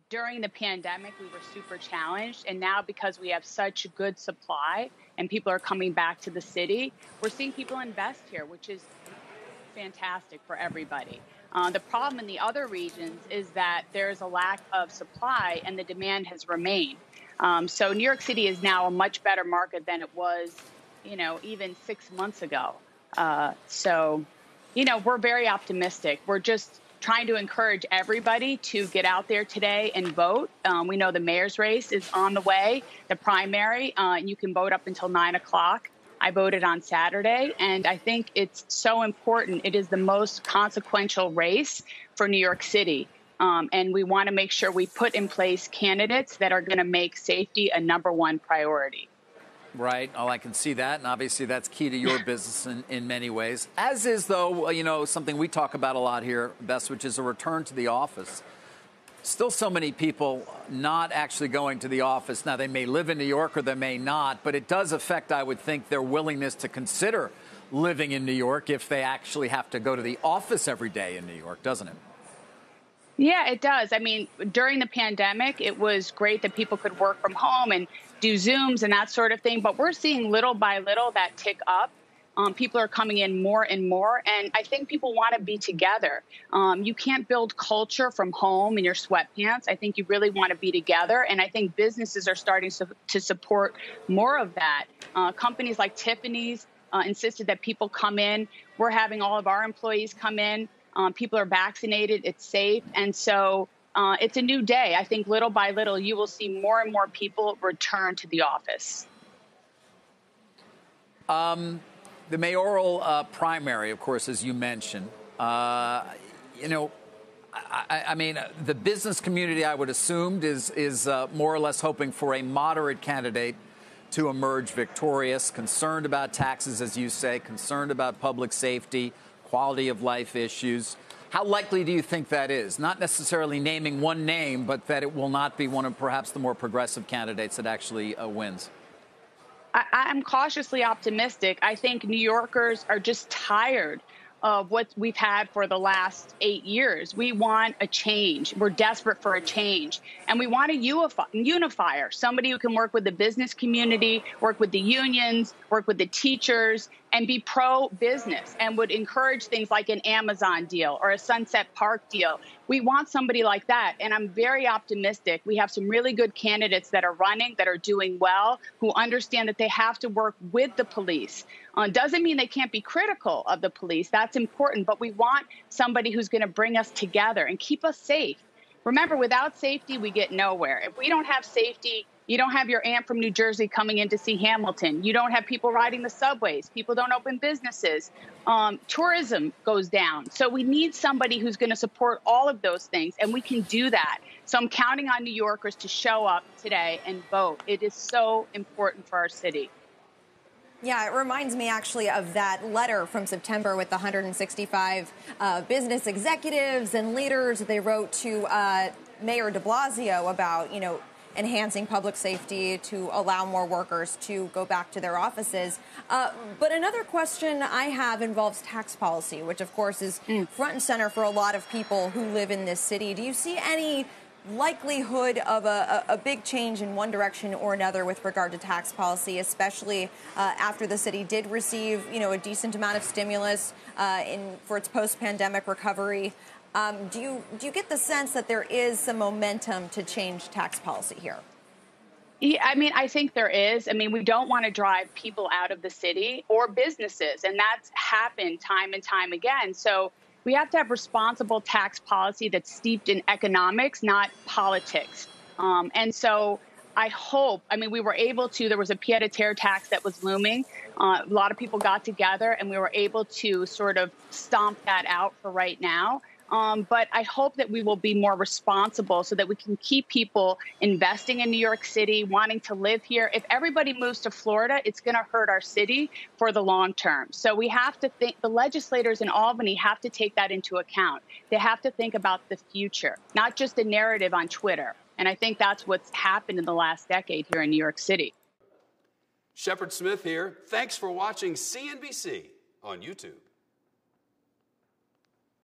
during the pandemic, we were super challenged. And now because we have such good supply and people are coming back to the city, we're seeing people invest here, which is fantastic for everybody. The problem in the other regions is that there's a lack of supply and the demand has remained. So New York City is now a much better market than it was, even 6 months ago. We're very optimistic. We're just trying to encourage everybody to get out there today and vote. We know the mayor's race is on the way, the primary, and you can vote up until 9 o'clock. I voted on Saturday, and I think it's so important. It is the most consequential race for New York City. And we want to make sure we put in place candidates that are going to make safety a #1 priority. Right. Oh, I can see that. And obviously that's key to your business in many ways. As is, though, something we talk about a lot here, Bess, which is a return to the office. Still so many people not actually going to the office. Now, they may live in New York or they may not, but it does affect, I would think, their willingness to consider living in New York if they actually have to go to the office every day in New York, doesn't it? Yeah, it does. I mean, during the pandemic, it was great that people could work from home and do Zooms and that sort of thing. But we're seeing little by little that tick up. People are coming in more and more. And I think people want to be together. You can't build culture from home in your sweatpants. I think you really want to be together. And I think businesses are starting to support more of that. Companies like Tiffany's insisted that people come in. We're having all of our employees come in. People are vaccinated. It's safe. And so it's a new day. I think little by little, you will see more and more people return to the office. The mayoral primary, of course, as you mentioned, I mean, the business community, I would assume, is more or less hoping for a moderate candidate to emerge victorious, concerned about taxes, as you say, concerned about public safety, quality of life issues. How likely do you think that is? Not necessarily naming one name, but that it will not be one of perhaps the more progressive candidates that actually wins. I'm cautiously optimistic. I think New Yorkers are just tired of what we've had for the last 8 years. We want a change. We're desperate for a change. And we want a unifier, somebody who can work with the business community, work with the unions, work with the teachers, and be pro-business and would encourage things like an Amazon deal or a Sunset Park deal. We want somebody like that. And I'm very optimistic. We have some really good candidates that are running, that are doing well, who understand that they have to work with the police. Doesn't mean they can't be critical of the police. That's important. But we want somebody who's going to bring us together and keep us safe. Remember, without safety, we get nowhere. If we don't have safety, you don't have your aunt from New Jersey coming in to see Hamilton. You don't have people riding the subways. People don't open businesses. Tourism goes down. So we need somebody who's going to support all of those things, and we can do that. So I'm counting on New Yorkers to show up today and vote. It is so important for our city. Yeah, it reminds me actually of that letter from September with the 165 business executives and leaders. They wrote to Mayor de Blasio about, enhancing public safety to allow more workers to go back to their offices. But another question I have involves tax policy, which, of course, is front and center for a lot of people who live in this city. Do you see any likelihood of a big change in one direction or another with regard to tax policy, especially after the city did receive, a decent amount of stimulus for its post-pandemic recovery? Do you get the sense that there is some momentum to change tax policy here? Yeah, I think there is. We don't want to drive people out of the city or businesses, and that's happened time and time again. So we have to have responsible tax policy that's steeped in economics, not politics. And so I hope, we were able to, there was a pied-à-terre tax that was looming. A lot of people got together and we were able to sort of stomp that out for right now. But I hope that we will be more responsible so that we can keep people investing in New York City, wanting to live here. If everybody moves to Florida, it's going to hurt our city for the long term. So we have to think, the legislators in Albany have to take that into account. They have to think about the future, not just a narrative on Twitter. And I think that's what's happened in the last decade here in New York City. Shepard Smith here. Thanks for watching CNBC on YouTube.